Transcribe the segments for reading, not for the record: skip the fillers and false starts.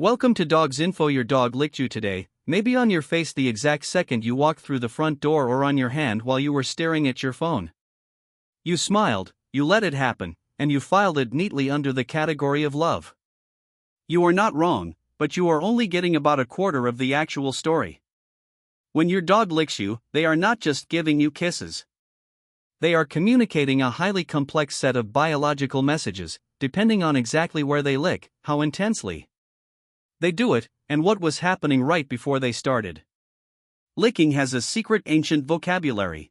Welcome to Dogs Info. Your dog licked you today, maybe on your face the exact second you walked through the front door, or on your hand while you were staring at your phone. You smiled, you let it happen, and you filed it neatly under the category of love. You are not wrong, but you are only getting about a quarter of the actual story. When your dog licks you, they are not just giving you kisses. They are communicating a highly complex set of biological messages, depending on exactly where they lick, how intensely they do it, and what was happening right before they started. Licking has a secret ancient vocabulary.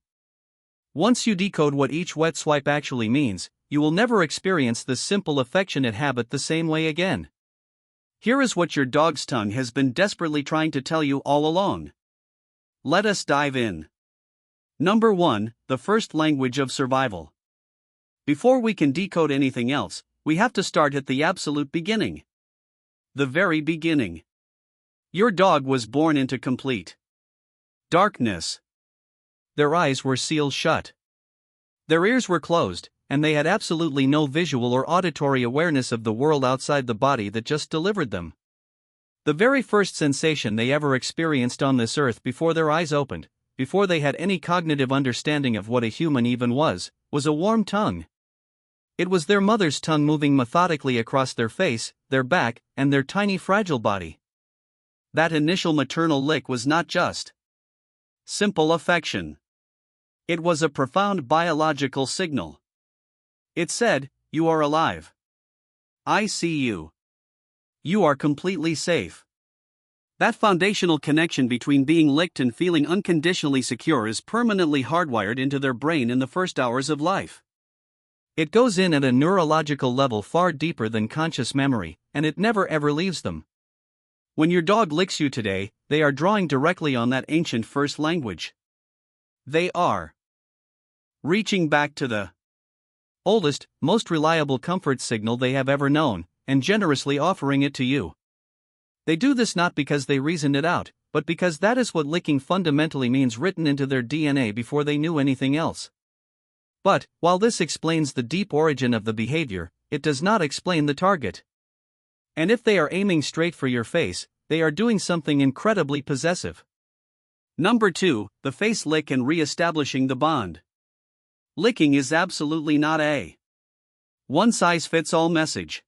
Once you decode what each wet swipe actually means, you will never experience this simple affectionate habit the same way again. Here is what your dog's tongue has been desperately trying to tell you all along. Let us dive in. Number 1, the first language of survival. Before we can decode anything else, we have to start at the absolute beginning. The very beginning. Your dog was born into complete darkness. Their eyes were sealed shut. Their ears were closed, and they had absolutely no visual or auditory awareness of the world outside the body that just delivered them. The very first sensation they ever experienced on this earth before their eyes opened, before they had any cognitive understanding of what a human even was a warm tongue. It was their mother's tongue moving methodically across their face, their back, and their tiny fragile body. That initial maternal lick was not just simple affection. It was a profound biological signal. It said, "You are alive. I see you. You are completely safe." That foundational connection between being licked and feeling unconditionally secure is permanently hardwired into their brain in the first hours of life. It goes in at a neurological level far deeper than conscious memory, and it never ever leaves them. When your dog licks you today, they are drawing directly on that ancient first language. They are reaching back to the oldest, most reliable comfort signal they have ever known, and generously offering it to you. They do this not because they reasoned it out, but because that is what licking fundamentally means, written into their DNA before they knew anything else. But, while this explains the deep origin of the behavior, it does not explain the target. And if they are aiming straight for your face, they are doing something incredibly possessive. Number 2, the face lick and re-establishing the bond. Licking is absolutely not a one-size-fits-all message.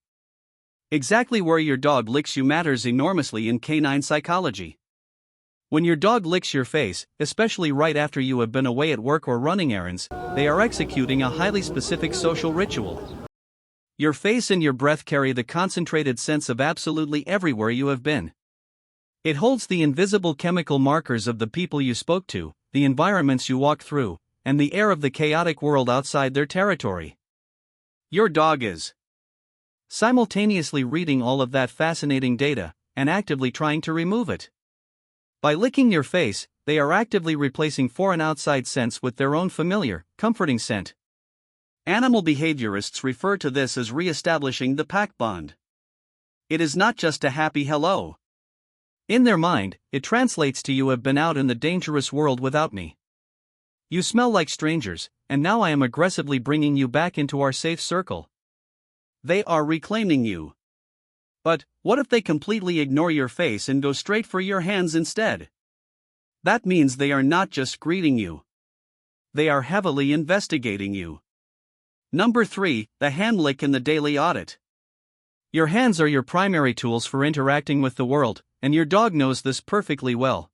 Exactly where your dog licks you matters enormously in canine psychology. When your dog licks your face, especially right after you have been away at work or running errands, they are executing a highly specific social ritual. Your face and your breath carry the concentrated sense of absolutely everywhere you have been. It holds the invisible chemical markers of the people you spoke to, the environments you walked through, and the air of the chaotic world outside their territory. Your dog is simultaneously reading all of that fascinating data, and actively trying to remove it. By licking your face, they are actively replacing foreign outside scents with their own familiar, comforting scent. Animal behaviorists refer to this as re-establishing the pack bond. It is not just a happy hello. In their mind, it translates to "you have been out in the dangerous world without me. You smell like strangers, and now I am aggressively bringing you back into our safe circle." They are reclaiming you. But, what if they completely ignore your face and go straight for your hands instead? That means they are not just greeting you. They are heavily investigating you. Number 3, the hand lick in the daily audit. Your hands are your primary tools for interacting with the world, and your dog knows this perfectly well.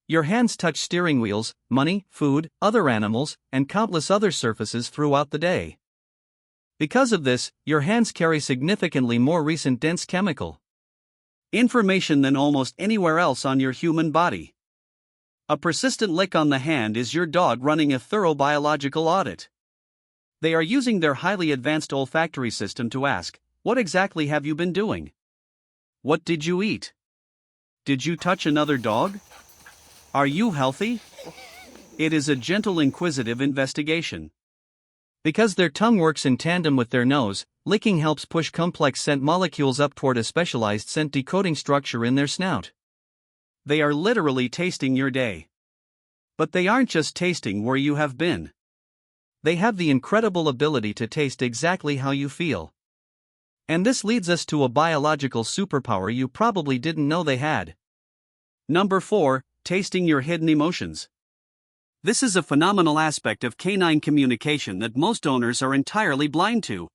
Your hands touch steering wheels, money, food, other animals, and countless other surfaces throughout the day. Because of this, your hands carry significantly more recent dense chemical information than almost anywhere else on your human body. A persistent lick on the hand is your dog running a thorough biological audit. They are using their highly advanced olfactory system to ask, "What exactly have you been doing? What did you eat? Did you touch another dog? Are you healthy?" It is a gentle, inquisitive investigation. Because their tongue works in tandem with their nose, licking helps push complex scent molecules up toward a specialized scent decoding structure in their snout. They are literally tasting your day. But they aren't just tasting where you have been. They have the incredible ability to taste exactly how you feel. And this leads us to a biological superpower you probably didn't know they had. Number 4. Tasting your hidden emotions. This is a phenomenal aspect of canine communication that most owners are entirely blind to.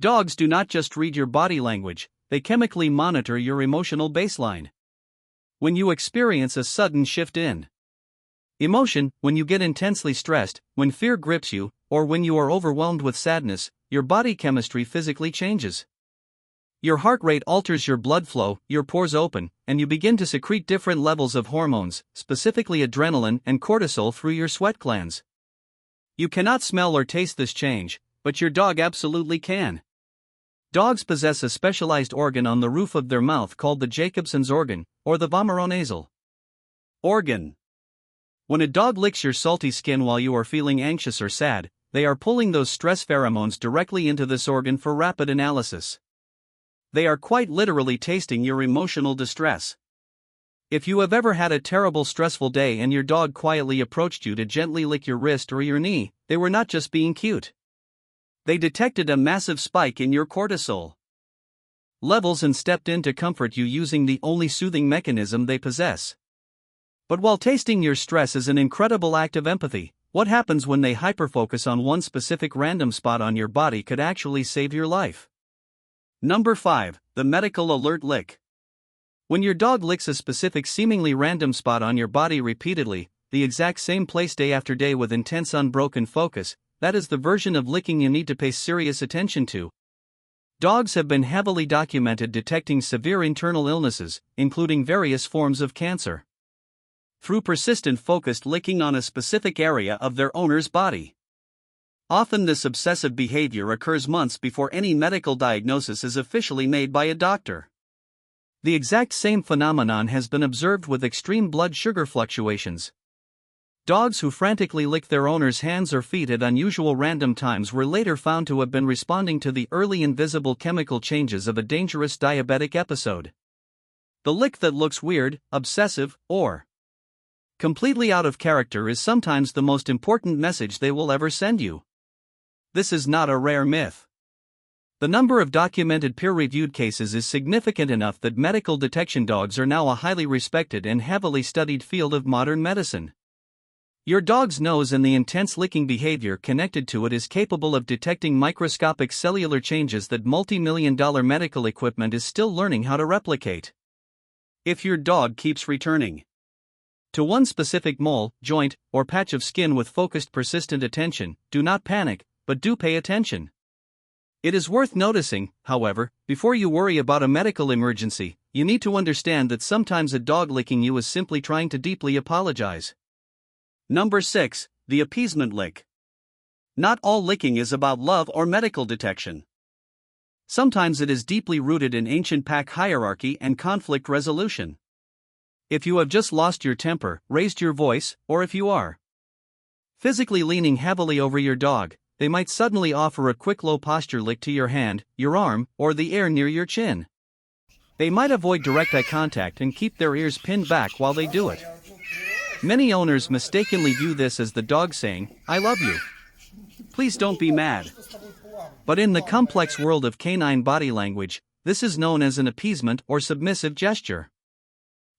Dogs do not just read your body language, they chemically monitor your emotional baseline. When you experience a sudden shift in emotion, when you get intensely stressed, when fear grips you, or when you are overwhelmed with sadness, your body chemistry physically changes. Your heart rate alters, your blood flow, your pores open, and you begin to secrete different levels of hormones, specifically adrenaline and cortisol, through your sweat glands. You cannot smell or taste this change, but your dog absolutely can. Dogs possess a specialized organ on the roof of their mouth called the Jacobson's organ, or the vomeronasal organ. When a dog licks your salty skin while you are feeling anxious or sad, they are pulling those stress pheromones directly into this organ for rapid analysis. They are quite literally tasting your emotional distress. If you have ever had a terrible stressful day and your dog quietly approached you to gently lick your wrist or your knee, they were not just being cute. They detected a massive spike in your cortisol levels and stepped in to comfort you using the only soothing mechanism they possess. But while tasting your stress is an incredible act of empathy, what happens when they hyperfocus on one specific random spot on your body could actually save your life. Number 5. The medical alert lick. When your dog licks a specific seemingly random spot on your body repeatedly, the exact same place day after day with intense unbroken focus, that is the version of licking you need to pay serious attention to. Dogs have been heavily documented detecting severe internal illnesses, including various forms of cancer, through persistent focused licking on a specific area of their owner's body. Often this obsessive behavior occurs months before any medical diagnosis is officially made by a doctor. The exact same phenomenon has been observed with extreme blood sugar fluctuations. Dogs who frantically lick their owner's hands or feet at unusual random times were later found to have been responding to the early invisible chemical changes of a dangerous diabetic episode. The lick that looks weird, obsessive, or completely out of character is sometimes the most important message they will ever send you. This is not a rare myth. The number of documented peer-reviewed cases is significant enough that medical detection dogs are now a highly respected and heavily studied field of modern medicine. Your dog's nose and the intense licking behavior connected to it is capable of detecting microscopic cellular changes that multi-million-dollar medical equipment is still learning how to replicate. If your dog keeps returning to one specific mole, joint, or patch of skin with focused persistent attention, do not panic, but do pay attention. It is worth noticing, however, before you worry about a medical emergency, you need to understand that sometimes a dog licking you is simply trying to deeply apologize. Number 6. The appeasement lick. Not all licking is about love or medical detection. Sometimes it is deeply rooted in ancient pack hierarchy and conflict resolution. If you have just lost your temper, raised your voice, or if you are physically leaning heavily over your dog, they might suddenly offer a quick low posture lick to your hand, your arm, or the air near your chin. They might avoid direct eye contact and keep their ears pinned back while they do it. Many owners mistakenly view this as the dog saying, "I love you. Please don't be mad." But in the complex world of canine body language, this is known as an appeasement or submissive gesture.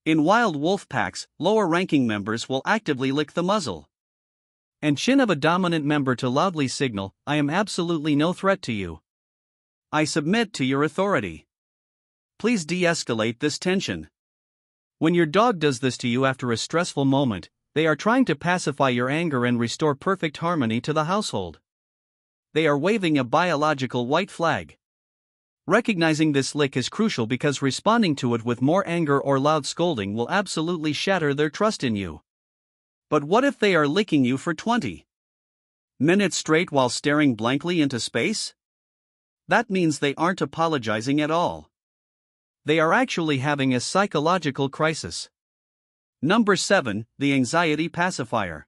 In wild wolf packs, lower-ranking members will actively lick the muzzle and chin of a dominant member to loudly signal, "I am absolutely no threat to you. I submit to your authority. Please de-escalate this tension." When your dog does this to you after a stressful moment, they are trying to pacify your anger and restore perfect harmony to the household. They are waving a biological white flag. Recognizing this lick is crucial because responding to it with more anger or loud scolding will absolutely shatter their trust in you. But what if they are licking you for 20 minutes straight while staring blankly into space? That means they aren't apologizing at all. They are actually having a psychological crisis. Number 7. The anxiety pacifier.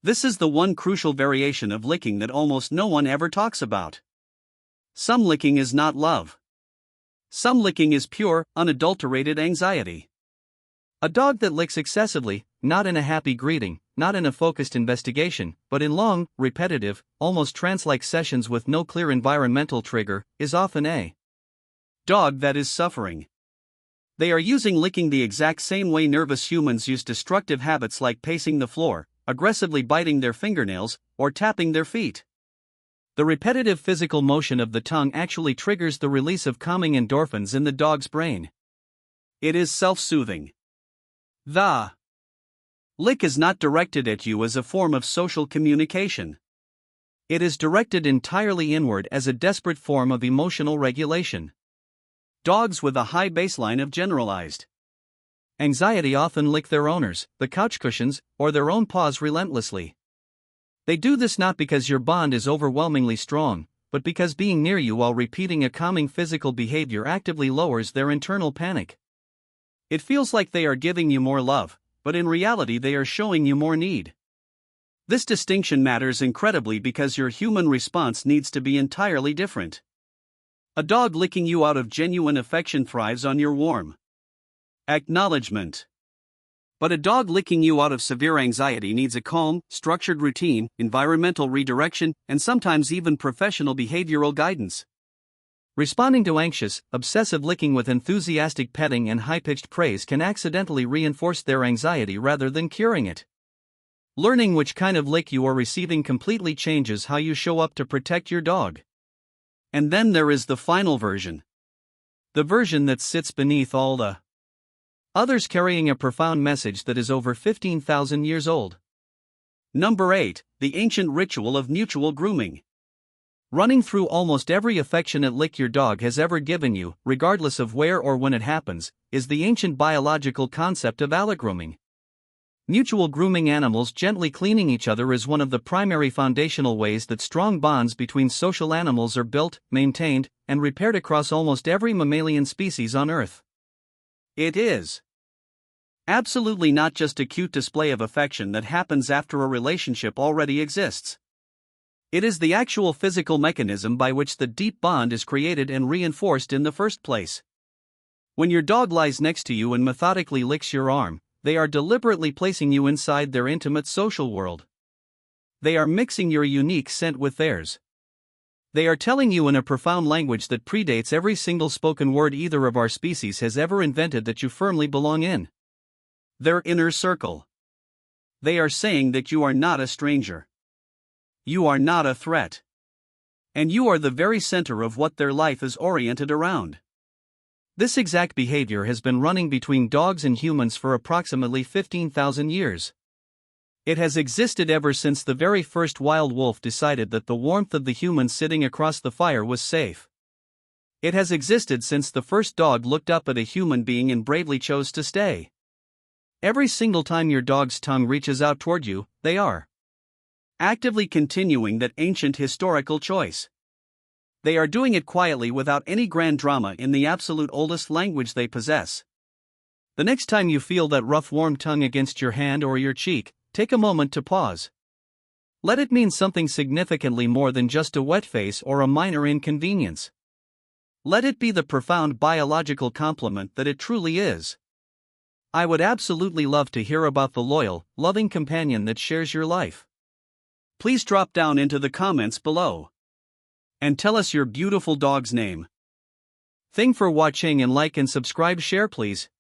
This is the one crucial variation of licking that almost no one ever talks about. Some licking is not love. Some licking is pure, unadulterated anxiety. A dog that licks excessively, not in a happy greeting, not in a focused investigation, but in long, repetitive, almost trance-like sessions with no clear environmental trigger, is often a dog that is suffering. They are using licking the exact same way nervous humans use destructive habits like pacing the floor, aggressively biting their fingernails, or tapping their feet. The repetitive physical motion of the tongue actually triggers the release of calming endorphins in the dog's brain. It is self-soothing. The lick is not directed at you as a form of social communication. It is directed entirely inward as a desperate form of emotional regulation. Dogs with a high baseline of generalized anxiety often lick their owners, the couch cushions, or their own paws relentlessly. They do this not because your bond is overwhelmingly strong, but because being near you while repeating a calming physical behavior actively lowers their internal panic. It feels like they are giving you more love, but in reality they are showing you more need. This distinction matters incredibly because your human response needs to be entirely different. A dog licking you out of genuine affection thrives on your warm acknowledgement. But a dog licking you out of severe anxiety needs a calm, structured routine, environmental redirection, and sometimes even professional behavioral guidance. Responding to anxious, obsessive licking with enthusiastic petting and high-pitched praise can accidentally reinforce their anxiety rather than curing it. Learning which kind of lick you are receiving completely changes how you show up to protect your dog. And then there is the final version. The version that sits beneath all the others, carrying a profound message that is over 15,000 years old. Number 8. The ancient ritual of mutual grooming. Running through almost every affectionate lick your dog has ever given you, regardless of where or when it happens, is the ancient biological concept of allogrooming. Mutual grooming, animals gently cleaning each other, is one of the primary foundational ways that strong bonds between social animals are built, maintained, and repaired across almost every mammalian species on Earth. It is absolutely not just a cute display of affection that happens after a relationship already exists. It is the actual physical mechanism by which the deep bond is created and reinforced in the first place. When your dog lies next to you and methodically licks your arm, they are deliberately placing you inside their intimate social world. They are mixing your unique scent with theirs. They are telling you in a profound language that predates every single spoken word either of our species has ever invented that you firmly belong in their inner circle. They are saying that you are not a stranger. You are not a threat. And you are the very center of what their life is oriented around. This exact behavior has been running between dogs and humans for approximately 15,000 years. It has existed ever since the very first wild wolf decided that the warmth of the human sitting across the fire was safe. It has existed since the first dog looked up at a human being and bravely chose to stay. Every single time your dog's tongue reaches out toward you, they are actively continuing that ancient historical choice. They are doing it quietly without any grand drama in the absolute oldest language they possess. The next time you feel that rough warm tongue against your hand or your cheek, take a moment to pause. Let it mean something significantly more than just a wet face or a minor inconvenience. Let it be the profound biological compliment that it truly is. I would absolutely love to hear about the loyal, loving companion that shares your life. Please drop down into the comments below and tell us your beautiful dog's name. Thanks for watching, and like and subscribe, share please.